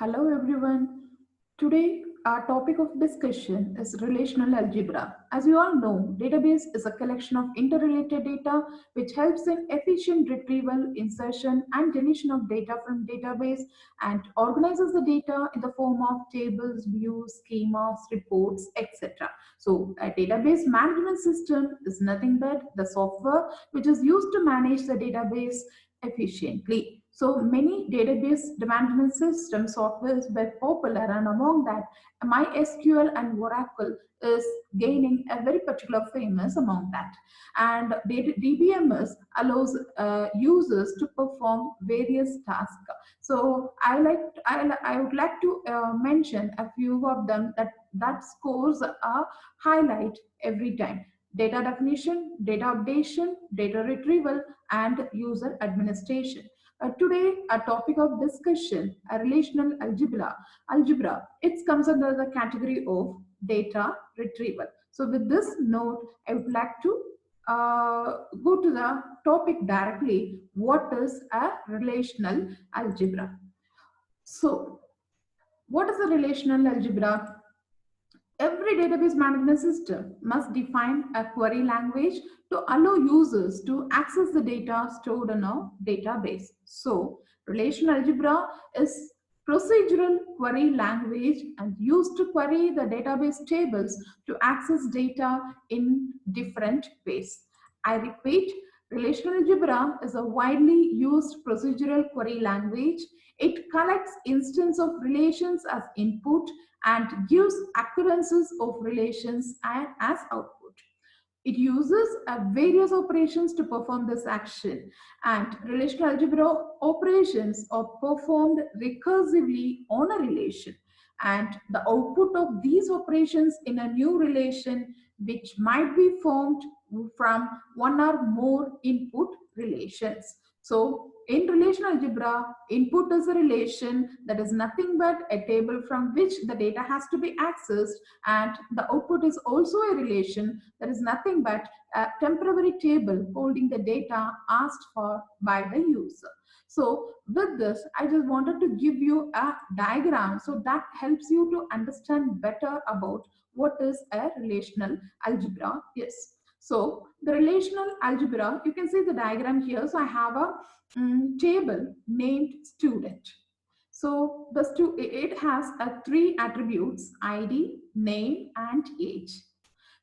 Hello everyone. Today our topic of discussion is relational algebra. As you all know, database is a collection of interrelated data which helps in efficient retrieval, insertion and deletion of data from database and organizes the data in the form of tables, views, schemas, reports, etc. So a database management system is nothing but the software which is used to manage the database efficiently. So many database management system softwares were popular, and among that, MySQL and Oracle is gaining a very particular famous among that. And DBMS allows users to perform various tasks. So I would like to mention a few of them that scores a highlight every time: data definition, data updation, data retrieval, and user administration. Today, a topic of discussion, a relational algebra. Algebra, it comes under the category of data retrieval. So with this note, I would like to go to the topic directly. What is a relational algebra? So, what is a relational algebra? Every database management system must define a query language to allow users to access the data stored in a database. So, relational algebra is procedural query language and used to query the database tables to access data in different ways. I repeat, relational algebra is a widely used procedural query language. It collects instances of relations as input and gives occurrences of relations as output. It uses various operations to perform this action, and relational algebra operations are performed recursively on a relation, and the output of these operations in a new relation which might be formed from one or more input relations. So in relational algebra, input is a relation that is nothing but a table from which the data has to be accessed, and the output is also a relation that is nothing but a temporary table holding the data asked for by the user. So with this, I just wanted to give you a diagram so that helps you to understand better about what is a relational algebra is. So the relational algebra, you can see the diagram here. So I have a table named student. So it has three attributes: ID, name, and age.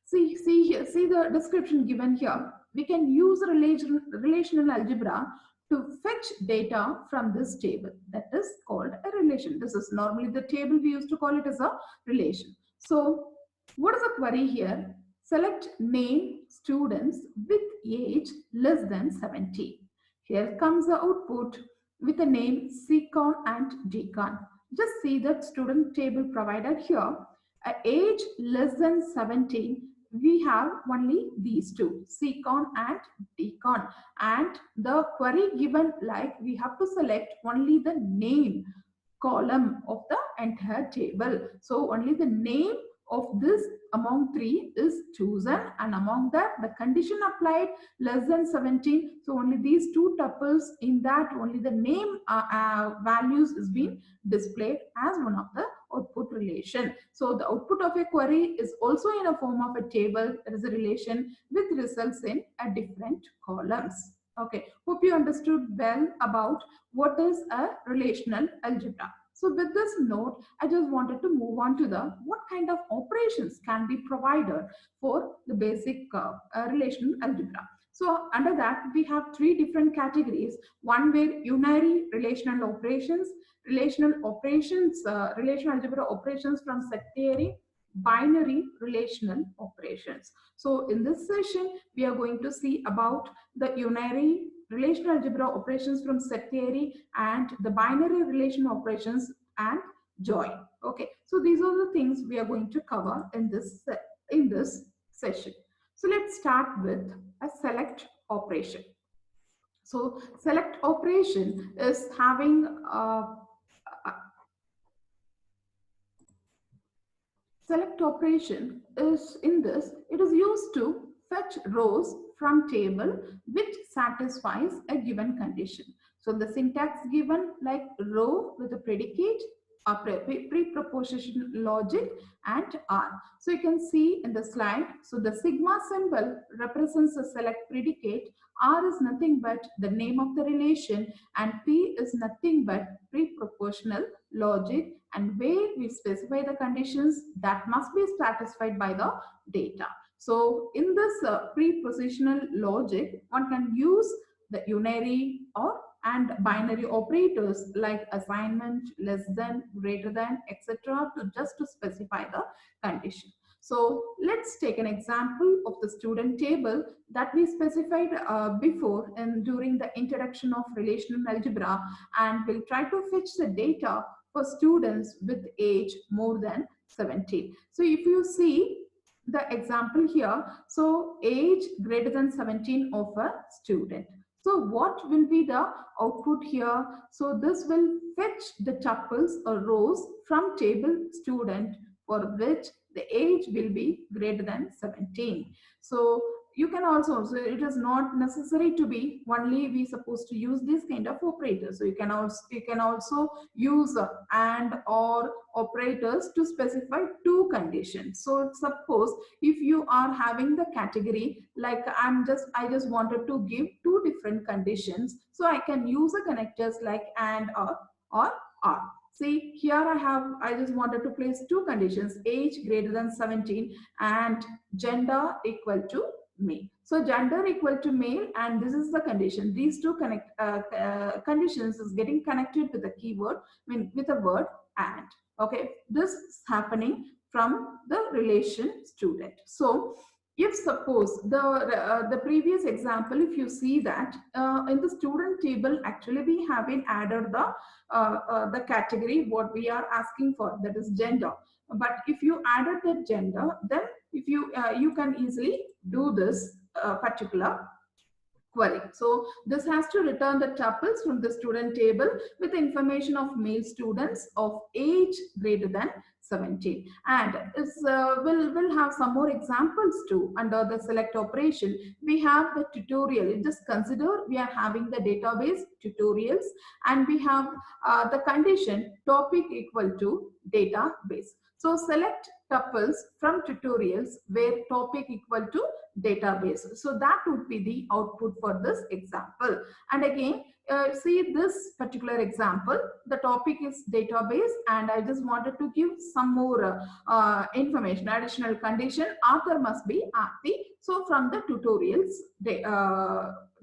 See here, see the description given here. We can use relational algebra to fetch data from this table. That is called a relation. This is normally the table we used to call it as a relation. So what is the query here? Select name students with age less than 70. Here comes the output with the name CCON and DCON. Just see that student table provided here. At age less than 17, we have only these two, CCON and DCON. And the query given, like, we have to select only the name column of the entire table. So only the name of this among three is chosen, and among that the condition applied less than 17. So only these two tuples, in that only the name values is being displayed as one of the output relation. So the output of a query is also in a form of a table. There is a relation with results in a different columns. Okay, hope you understood well about what is a relational algebra. So with this note, I just wanted to move on to the what kind of operations can be provided for the basic relational algebra. So under that, we have three different categories. One where unary relational operations, relational algebra operations from set theory, binary relational operations. So in this session, we are going to see about the unary relational algebra operations from set theory and the binary relation operations and join. Okay, so these are the things we are going to cover in this session. So let's start with a select operation. So select operation is having select operation is in this. It is used to fetch rows from table which satisfies a given condition. So the syntax given, like row with a predicate, pre-proposition logic and R. So you can see in the slide, so the sigma symbol represents a select predicate, R is nothing but the name of the relation, and P is nothing but pre-propositional logic, and where we specify the conditions that must be satisfied by the data. So in this pre-positional logic, one can use the unary or and binary operators like assignment, less than, greater than, etc. to just to specify the condition. So let's take an example of the student table that we specified before and during the introduction of relational algebra, and we'll try to fetch the data for students with age more than 17. So if you see the example here, so age greater than 17 of a student. So what will be the output here? So this will fetch the tuples or rows from table student for which the age will be greater than 17. So you can also, so it is not necessary to be only we supposed to use this kind of operators. So you can also use and or operators to specify two conditions. So suppose if you are having the category like I just wanted to give two different conditions, so I can use the connectors like and or are. See here I just wanted to place two conditions, age greater than 17 and gender equal to male. So gender equal to male, and this is the condition. These two conditions is getting connected with a keyword, with a word and. Okay, this is happening from the relation student. So if suppose the previous example, if you see that in the student table, actually we have been added the category what we are asking for, that is gender. But if you added the gender, then if you you can easily do this particular query. So this has to return the tuples from the student table with information of male students of age greater than 17. And we'll have some more examples too under the select operation. We have the tutorial. Just consider we are having the database tutorials, and we have the condition topic equal to database. So select tuples from tutorials where topic equal to database. So that would be the output for this example. And again, see this particular example, the topic is database, and I just wanted to give some more information, additional condition, author must be Aarti. So from the tutorials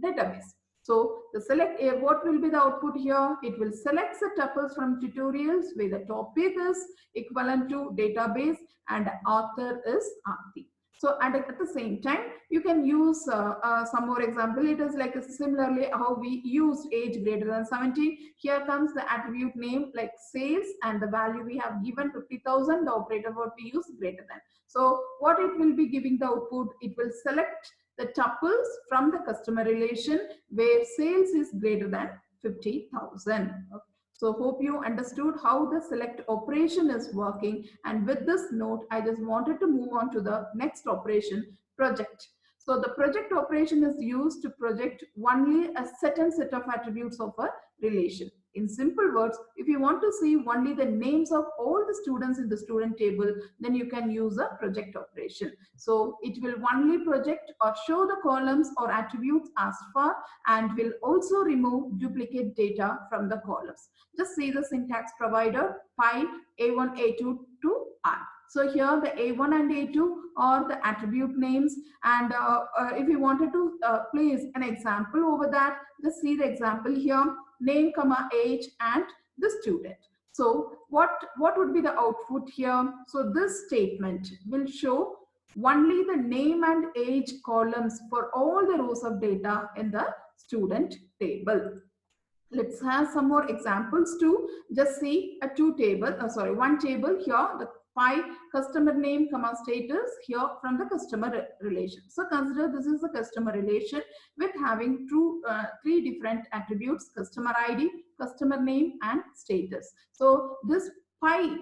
database. So the select what will be the output here? It will select the tuples from tutorials where the topic is equivalent to database and author is Aarti. So and at the same time, you can use some more example. It is like similarly how we use age greater than 17. Here comes the attribute name like sales, and the value we have given 50,000. The operator what we use greater than. So what it will be giving the output? It will select the tuples from the customer relation where sales is greater than 50,000. Okay. So hope you understood how the select operation is working. And with this note, I just wanted to move on to the next operation, project. So the project operation is used to project only a certain set of attributes of a relation. In simple words, if you want to see only the names of all the students in the student table, then you can use a project operation. So it will only project or show the columns or attributes asked for, and will also remove duplicate data from the columns. Just see the syntax provider, pi A1, A2 to I. So here the A1 and A2 are the attribute names, and if you wanted to place an example over that, just see the example here, name, comma, age, and the student. So what would be the output here? So this statement will show only the name and age columns for all the rows of data in the student table. Let's have some more examples too. Just see a one table here, the pi customer name, comma, status here from the customer relation. So consider this is a customer relation with having three different attributes: customer ID, customer name, and status. So this pi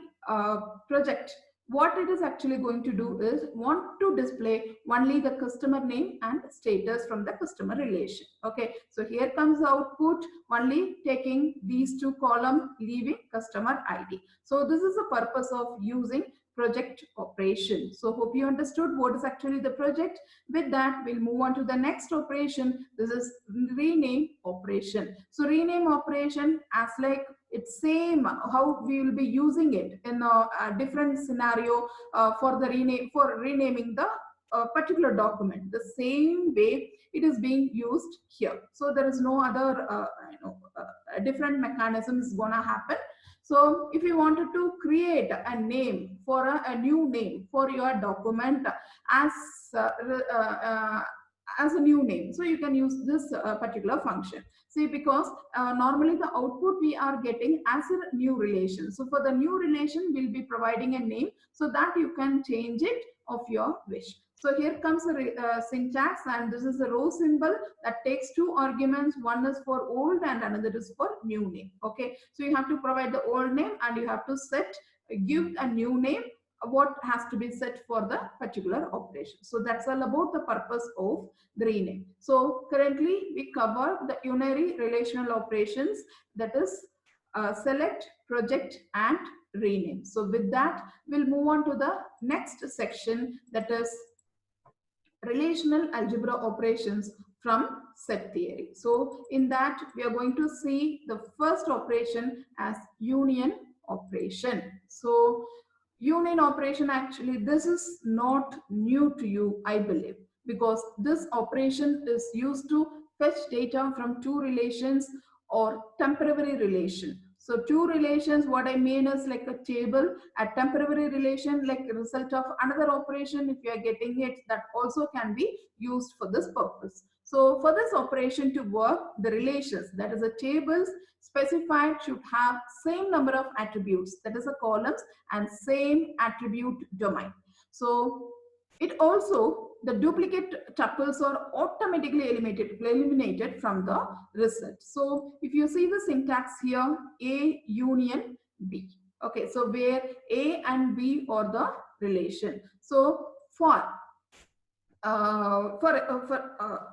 project what it is actually going to do is want to display only the customer name and status from the customer relation. Okay, so here comes the output only taking these two columns, leaving customer ID. So this is the purpose of using project operation. So hope you understood what is actually the project. With that, we'll move on to the next operation. This is rename operation. So rename operation, as like it's same how we will be using it in a different scenario for the renaming the particular document. The same way it is being used here. So there is no other different mechanism is gonna happen. So if you wanted to create a name for a new name for your document as as a new name, so you can use this particular function. See, because normally the output we are getting as a new relation. So for the new relation, we'll be providing a name so that you can change it of your wish. So here comes the syntax, and this is a row symbol that takes two arguments. One is for old and another is for new name. Okay, so you have to provide the old name and you have to give a new name what has to be set for the particular operation. So that's all about the purpose of the rename. So currently we cover the unary relational operations, that is select, project and rename. So with that, we'll move on to the next section, that is relational algebra operations from set theory. So in that, we are going to see the first operation as union operation. So union operation, actually this is not new to you, I believe, because this operation is used to fetch data from two relations or temporary relation. So two relations, what I mean is like a table, a temporary relation, like a result of another operation. If you are getting it, that also can be used for this purpose. So for this operation to work, the relations, that is the tables specified, should have same number of attributes, that is the columns, and same attribute domain. So it also, the duplicate tuples are automatically eliminated from the result. So if you see the syntax here, A union B. Okay, so where A and B are the relation. So for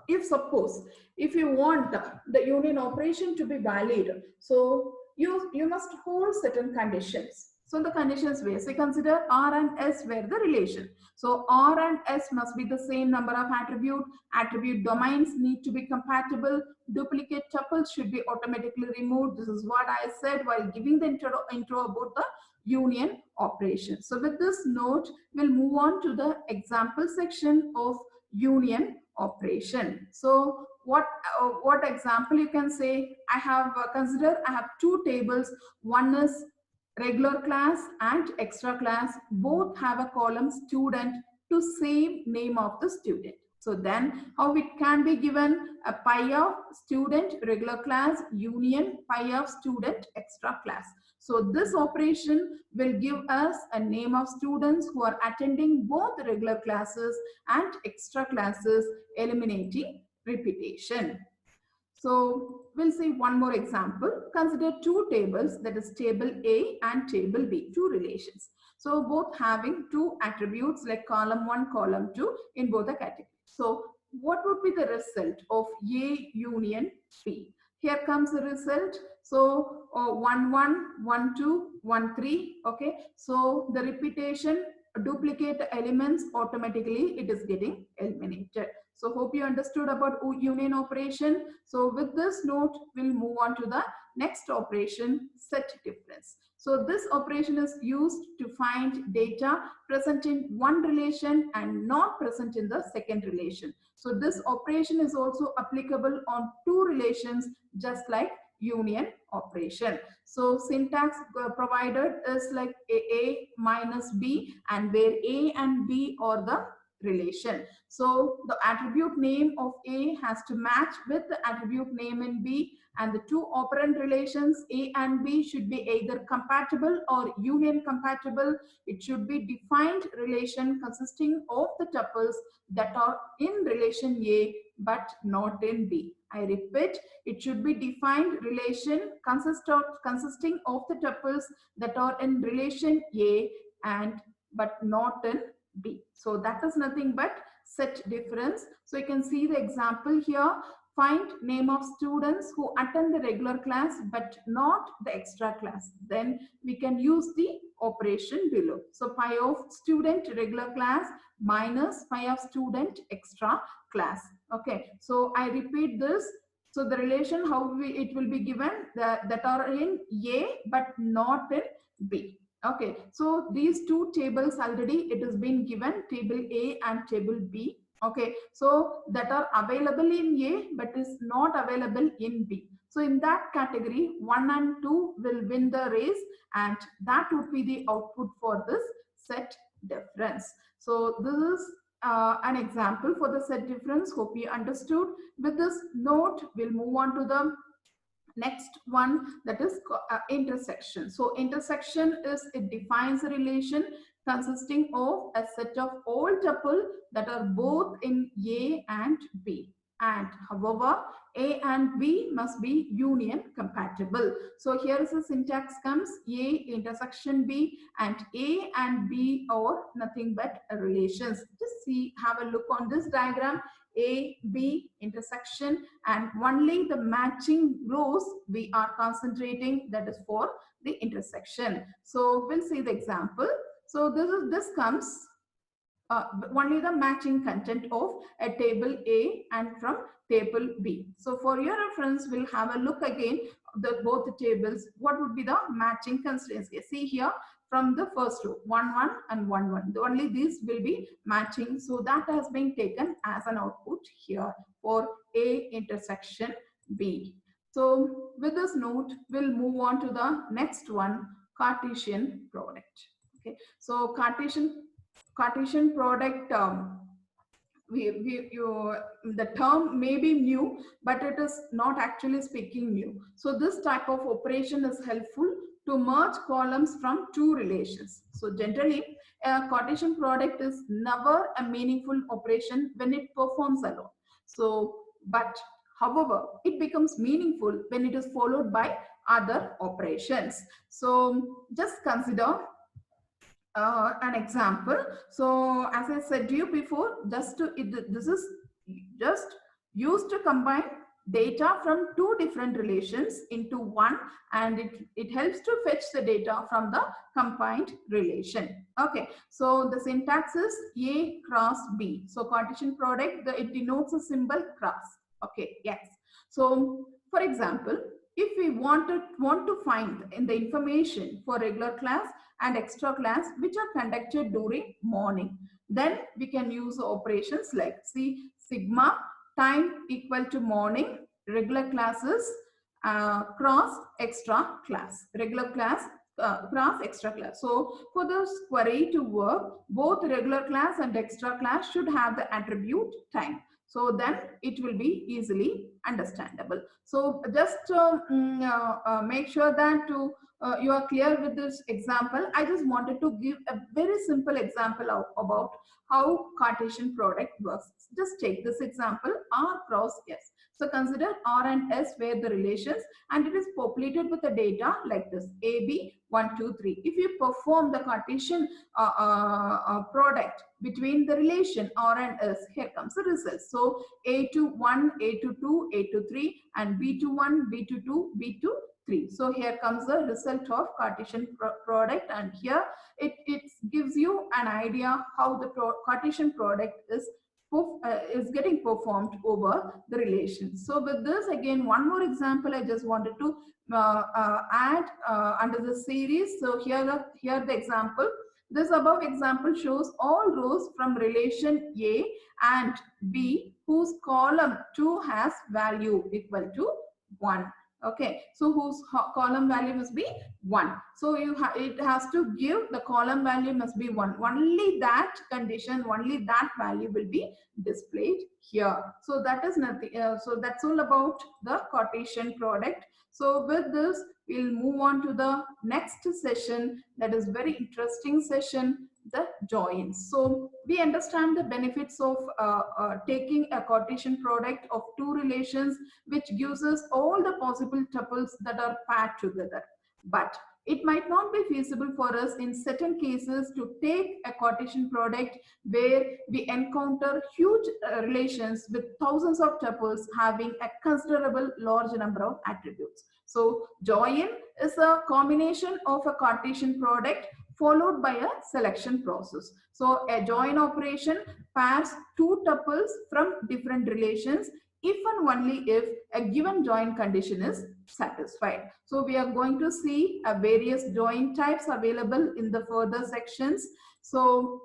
if suppose if you want the union operation to be valid, so you must hold certain conditions. So the conditions were, so consider R and S were the relation. So R and S must be the same number of attribute domains need to be compatible, duplicate tuples should be automatically removed. This is what I said while giving the intro about the union operation. So with this note, we'll move on to the example section of union operation. So what example you can say? I have consider I have two tables. One is regular class and extra class. Both have a column student to same name of the student. So then how it can be given? A pi of student regular class union pi of student extra class. So this operation will give us a name of students who are attending both regular classes and extra classes, eliminating repetition. So we'll see one more example. Consider two tables, that is table A and table B, two relations. So both having two attributes like column 1, column 2 in both the categories. So what would be the result of A union B? Here comes the result. So 1, 1, 1, 2, 1, 3. Okay. So the repetition, duplicate elements, automatically it is getting eliminated. So hope you understood about union operation. So with this note, we'll move on to the next operation, set difference. So this operation is used to find data present in one relation and not present in the second relation. So this operation is also applicable on two relations, just like union operation. So syntax provided is like A minus B, and where A and B are the relation. So the attribute name of A has to match with the attribute name in B, and the two operand relations A and B should be either compatible or union compatible. It should be defined relation consisting of the tuples that are in relation A but not in B. I repeat, it should be defined relation consisting of the tuples that are in relation A and but not in B. So that is nothing but set difference. So you can see the example here. Find name of students who attend the regular class but not the extra class. Then we can use the operation below. So pi of student regular class minus pi of student extra class. Okay, so I repeat this. So the relation how it will be given that are in A but not in B. Okay, so these two tables already it has been given, table A and table B. Okay, so that are available in A but is not available in B. So in that category 1 and 2 will win the race, and that would be the output for this set difference. So this is an example for the set difference. Hope you understood. With this note, we'll move on to the next one, that is intersection. So intersection is, it defines a relation consisting of a set of all tuple that are both in A and B. And however, A and B must be union compatible. So here is the syntax comes A intersection B, and A and B are nothing but relations. Just see, have a look on this diagram. A, B intersection, and only the matching rows we are concentrating, that is for the intersection. So we'll see the example. So this comes only the matching content of a table A and from table B. So for your reference, we'll have a look again both the tables. What would be the matching constraints? See here from the first row 1 1 and 1 1. Only these will be matching. So that has been taken as an output here for A intersection B. So with this note, we'll move on to the next one, Cartesian product. Okay, so Cartesian product, the term may be new, but it is not actually speaking new. So this type of operation is helpful to merge columns from two relations. So generally, a Cartesian product is never a meaningful operation when it performs alone. So, but however, it becomes meaningful when it is followed by other operations. So just consider an example. So as I said to you before, this is just used to combine data from two different relations into one, and it helps to fetch the data from the combined relation. Okay, so the syntax is A cross B. So Cartesian product, it denotes a symbol cross. Okay, yes. So for example, if we want to find in the information for regular class and extra class which are conducted during morning, then we can use operations like sigma time equal to morning regular classes cross extra class, regular class cross extra class. So for this query to work, both regular class and extra class should have the attribute time. So then it will be easily understandable. So just make sure that you are clear with this example. I just wanted to give a very simple example about how Cartesian product works. Just take this example, R cross S. So consider R and S were the relations, and it is populated with the data like this, AB 1 2 3. If you perform the Cartesian product between the relation R and S, here comes the result. So A to 1, A to 2, A to 3, and B to 1, B to 2, B to 3. So here comes the result of Cartesian product, and here it gives you an idea how the Cartesian product is getting performed over the relation. So with this, again, one more example I just wanted to add under the series. So here the example. This above example shows all rows from relation A and B whose column 2 has value equal to 1. Okay, so whose column value must be 1. So it has to give the column value must be 1. Only that condition, only that value will be displayed here. So that is nothing. So that's all about the Cartesian product. So with this, we'll move on to the next session. That is very interesting session, the joins. So we understand the benefits of taking a Cartesian product of two relations, which gives us all the possible tuples that are paired together. But It might not be feasible for us in certain cases to take a Cartesian product where we encounter huge relations with thousands of tuples having a considerable large number of attributes. So join is a combination of a Cartesian product followed by a selection process. So a join operation pairs two tuples from different relations if and only if a given join condition is satisfied. So we are going to see various join types available in the further sections. So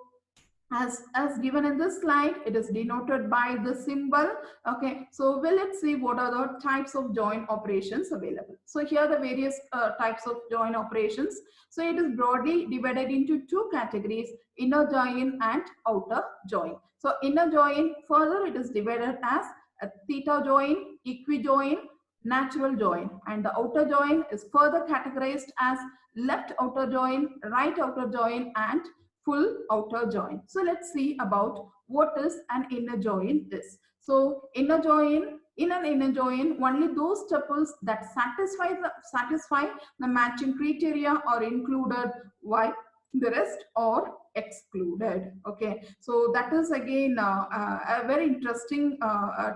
as given in this slide, it is denoted by the symbol. Okay, so let's see what are the types of join operations available. So here are the various types of join operations. So it is broadly divided into two categories, inner join and outer join. So inner join, further it is divided as a theta join, equijoin, natural join, and the outer join is further categorized as left outer join, right outer join, and full outer join. So let's see about what is an inner join is. So inner join, in an inner join, only those tuples that satisfy the matching criteria are included, while the rest are excluded. Okay, so that is again a very interesting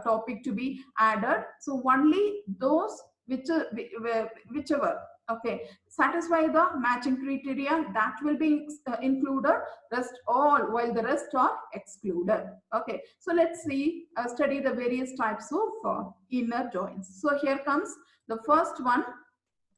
topic to be added. So only those whichever okay satisfy the matching criteria, that will be included, rest all, while the rest are excluded. Okay, so let's see study the various types of inner joins. So here comes the first one,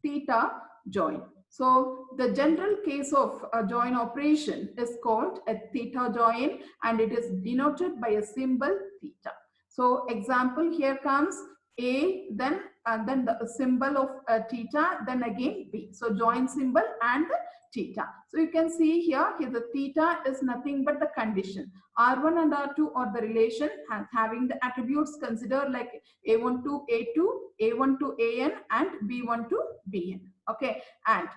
theta join. So the general case of a join operation is called a theta join, and it is denoted by a symbol theta. So example, here comes A, then the symbol of theta, then again B. So join symbol and the theta. So you can see here the theta is nothing but the condition. R1 and R2 are the relation having the attributes considered like A1 to A2, A1 to AN, and B1 to BN. Okay, and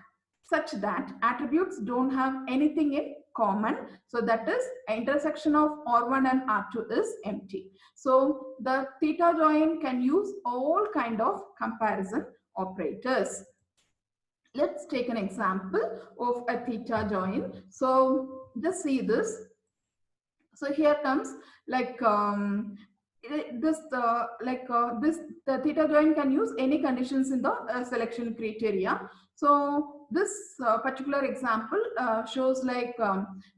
such that attributes don't have anything in common. So that is intersection of R1 and R2 is empty. So the theta join can use all kind of comparison operators. Let's take an example of a theta join. So just see this. So here comes like the theta join can use any conditions in the selection criteria. So this particular example shows like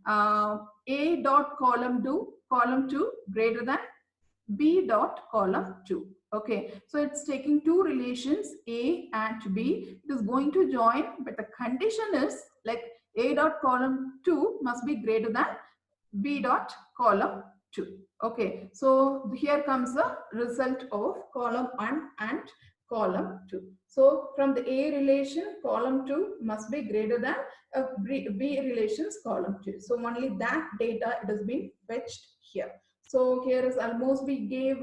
A dot column 2 greater than B dot column 2. Okay, so it's taking two relations A and B. It is going to join, but the condition is like A dot column 2 must be greater than B dot column 2. Okay, so here comes the result of column 1 and column 2. So from the A relation, column 2 must be greater than B relations column 2. So only that data it has been fetched here. So here is almost we gave,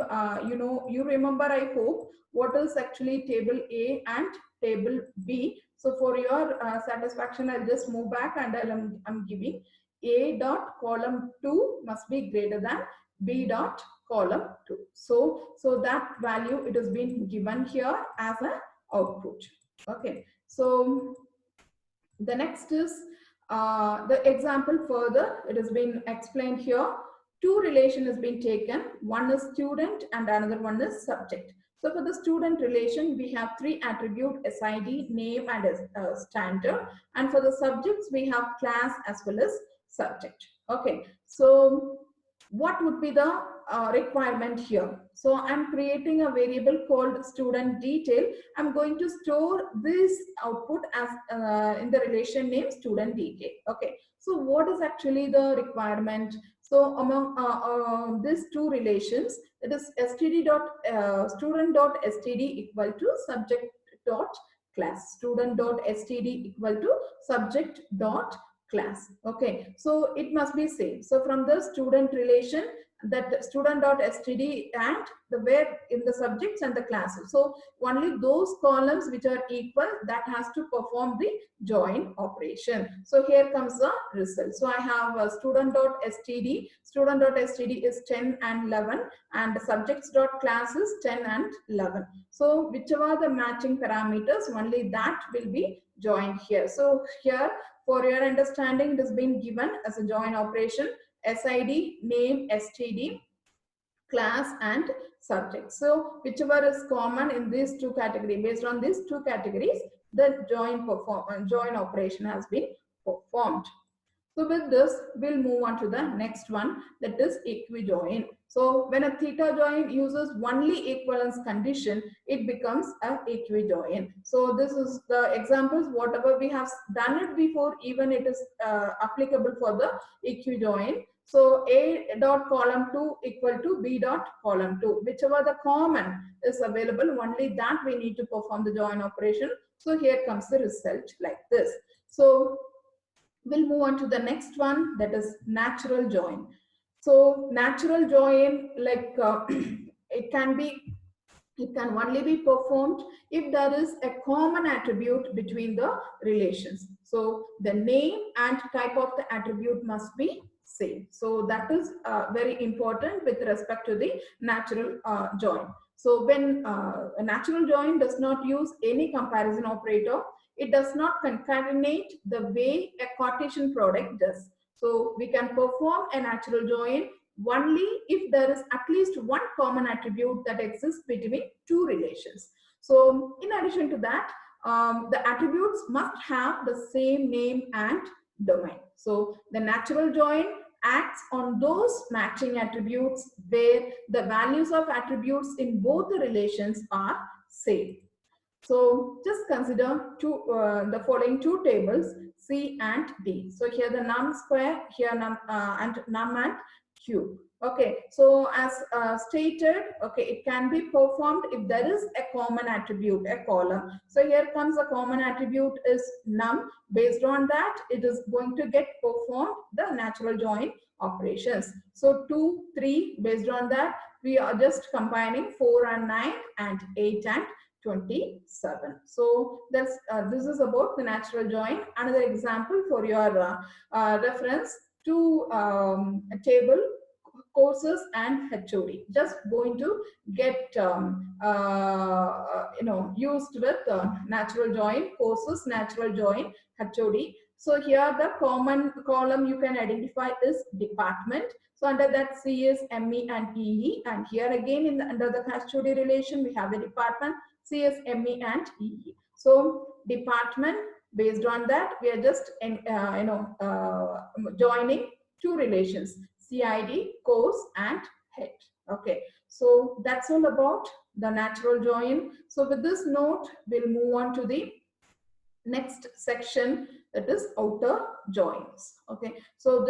you remember, I hope, what is actually table A and table B. So for your satisfaction, I'll just move back and I'm giving A dot column 2 must be greater than B dot column 2. So that value, it has been given here as an output. Okay. So the next is the example further. It has been explained here. Two relation has been taken. One is student and another one is subject. So for the student relation, we have three attributes: SID, name, and standard. And for the subjects, we have class as well as subject. Okay, so what would be the requirement here? So I'm creating a variable called student detail. I'm going to store this output as in the relation name student detail. Okay, so what is actually the requirement? So among these two relations, it is student dot std equal to subject dot class. Student dot std equal to subject dot class. Okay, so it must be same. So from the student relation, that student dot std and the where in the subjects and the classes. So only those columns which are equal, that has to perform the join operation. So here comes the result. So I have student dot std. Student dot std is 10 and 11, and subjects dot class is 10 and 11. So whichever the matching parameters, only that will be join here. So here, for your understanding, it has been given as a join operation: SID, name, STD, class, and subject. So whichever is common in these two categories, based on these two categories, the join operation has been performed. So with this, we'll move on to the next one, that is equijoin. So when a theta join uses only equivalence condition, it becomes a equijoin. So this is the examples, whatever we have done it before, even it is applicable for the equijoin. So A dot column 2 equal to B dot column 2. Whichever the common is available, only that we need to perform the join operation. So here comes the result like this. So we'll move on to the next one, that is natural join. So natural join, like it can only be performed if there is a common attribute between the relations. So the name and type of the attribute must be same. So that is very important with respect to the natural join. So when a natural join does not use any comparison operator, it does not concatenate the way a Cartesian product does. So we can perform a natural join only if there is at least one common attribute that exists between two relations. So in addition to that, the attributes must have the same name and domain. So the natural join acts on those matching attributes where the values of attributes in both the relations are same. So just consider the following two tables, C and D. So here the num square, here num and num and cube. Okay, so as stated, okay, it can be performed if there is a common attribute, a column. So here comes a common attribute is num. Based on that, it is going to get performed the natural join operations. So 2, 3, based on that, we are just combining 4 and 9 and 8 and 27. So that's this is about the natural join. Another example for your reference to a table, courses and HOD. Just going to get used with natural join, courses, natural join, HOD. So here the common column you can identify is department. So under that C is ME and EE, and here again under the HOD relation we have the department, C is ME and EE. So department, based on that we are just joining two relations, CID, course and head. Okay, so that's all about the natural join. So with this note, we'll move on to the next section, that is outer joins. Okay, so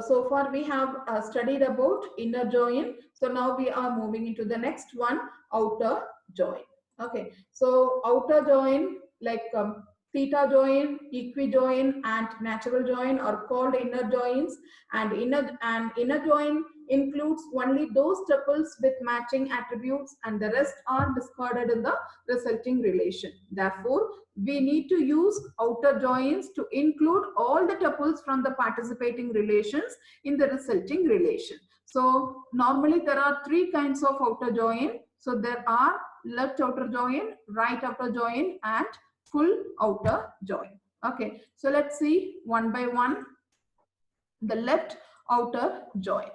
so far we have studied about inner join. So now we are moving into the next one, outer join. Okay, so outer join, like theta join, equijoin and natural join are called inner joins, and inner join includes only those tuples with matching attributes and the rest are discarded in the resulting relation. Therefore, we need to use outer joins to include all the tuples from the participating relations in the resulting relation. So normally there are three kinds of outer join. So there are left outer join, right outer join and full outer join. Okay, so let's see one by one. The left outer join.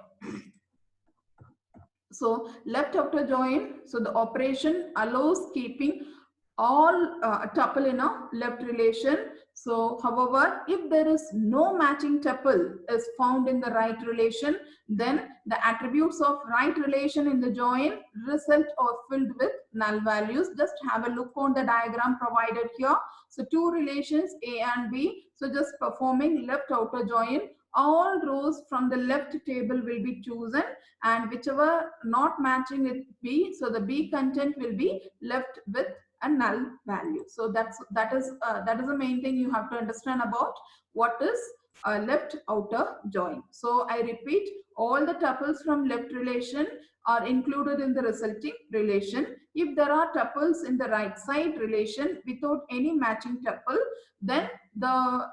So left outer join, so the operation allows keeping all tuple in a left relation. So however, if there is no matching tuple is found in the right relation, then the attributes of right relation in the join result are filled with null values. Just have a look on the diagram provided here. So two relations A and B. So just performing left outer join, all rows from the left table will be chosen, and whichever not matching with B, so the B content will be left with a null value. So that is the main thing you have to understand about what is left outer join. So I repeat, all the tuples from left relation are included in the resulting relation. If there are tuples in the right side relation without any matching tuple, then the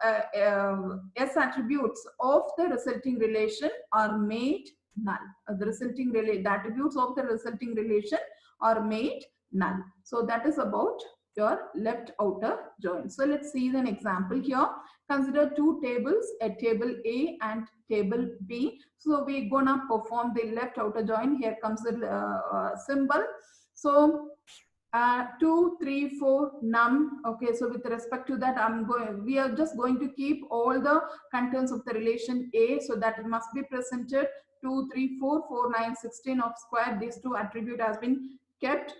S attributes of the resulting relation are made null. The attributes of the resulting relation are made null. So that is about your left outer join. So let's see an example here. Consider two tables, a table A and table B. So we're gonna perform the left outer join. Here comes the symbol. So 2, 3, 4 num. Okay, so with respect to that, we are just going to keep all the contents of the relation A, so that it must be presented 2, 3, 4, 4, 9, 16 of square. These two attribute has been kept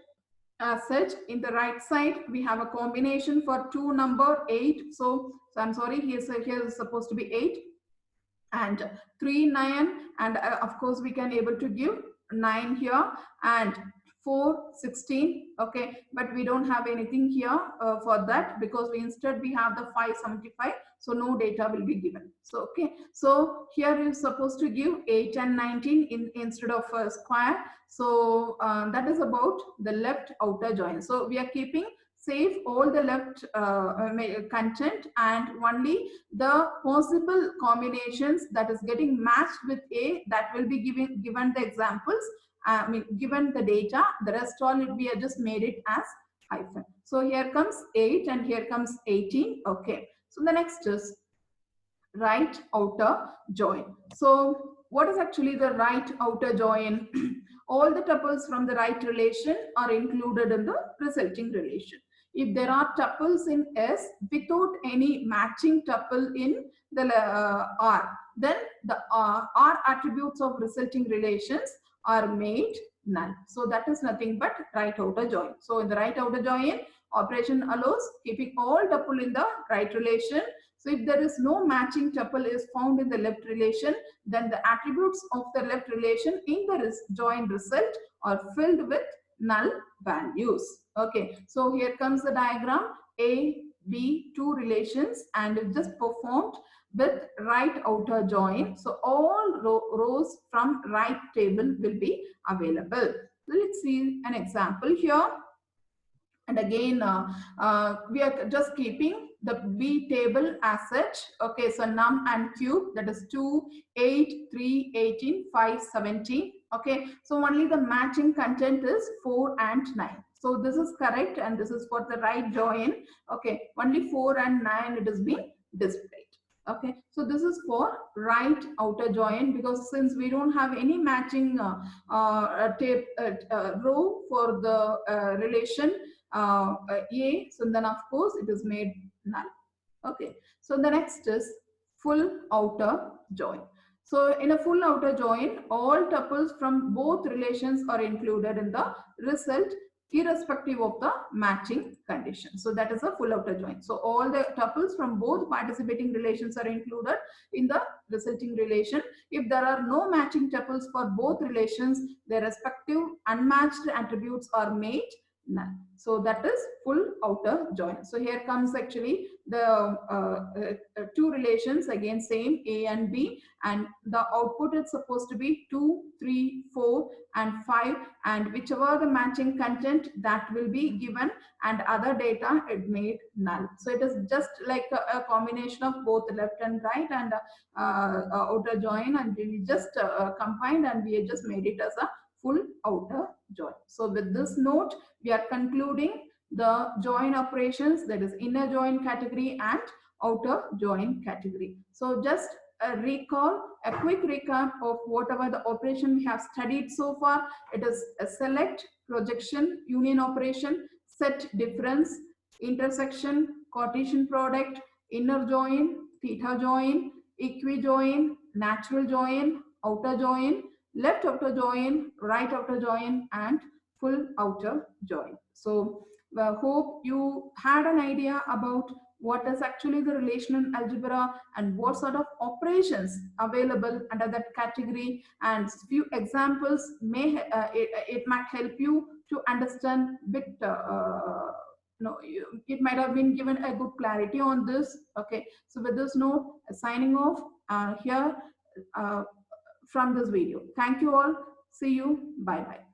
as such. In the right side, we have a combination for two number 8. So I'm sorry, here is supposed to be 8 and 3, 9, and of course we can able to give 9 here, and 4, 16. Okay, but we don't have anything here for that, because we have the 575, so no data will be given. So okay, so here you're supposed to give 8 and 19 instead of a square. So that is about the left outer join. So we are keeping save all the left content, and only the possible combinations that is getting matched with A, that will be given the examples, given the data. The rest all we have just made it as hyphen. So here comes 8 and here comes 18. Okay, so the next is right outer join. So what is actually the right outer join? All the tuples from the right relation are included in the resulting relation. If there are tuples in S without any matching tuple in the R, then the R attributes of resulting relations are made null. So that is nothing but right outer join. So in the right outer join, operation allows keeping all tuple in the right relation. So if there is no matching tuple is found in the left relation, then the attributes of the left relation in the join result are filled with null values. Okay, so here comes the diagram. A, B, two relations, and it just performed with right outer join. So all rows from right table will be available. So let's see an example here. And again, we are just keeping the B table as such. Okay, so num and cube, that is 2, 8, 3, 18, 5, 17. Okay, so only the matching content is 4 and 9. So this is correct, and this is for the right join. Okay, only 4 and 9 it is being displayed. Okay, so this is for right outer join, because since we don't have any matching row for the relation A, so then of course it is made null. Okay, so the next is full outer join. So in a full outer join, all tuples from both relations are included in the result, irrespective of the matching condition. So that is a full outer join. So all the tuples from both participating relations are included in the resulting relation. If there are no matching tuples for both relations, their respective unmatched attributes are made null. So that is full outer join. So here comes actually the two relations, again same A and B, and the output is supposed to be 2, 3, 4 and 5, and whichever the matching content that will be given, and other data it made null. So it is just like a combination of both left and right and outer join, and we just combined and we just made it as a full outer join. So with this note, we are concluding the join operations, that is inner join category and outer join category. So just a quick recap of whatever the operation we have studied so far. It is a select, projection, union operation, set difference, intersection, Cartesian product, inner join, theta join, equijoin, natural join, outer join, left outer join, right outer join, and full outer join. So hope you had an idea about what is actually the relational algebra and what sort of operations available under that category, and few examples may it might help you to understand bit no, it might have been given a good clarity on this. Okay, so with this note, signing off here from this video. Thank you all. See you. Bye bye.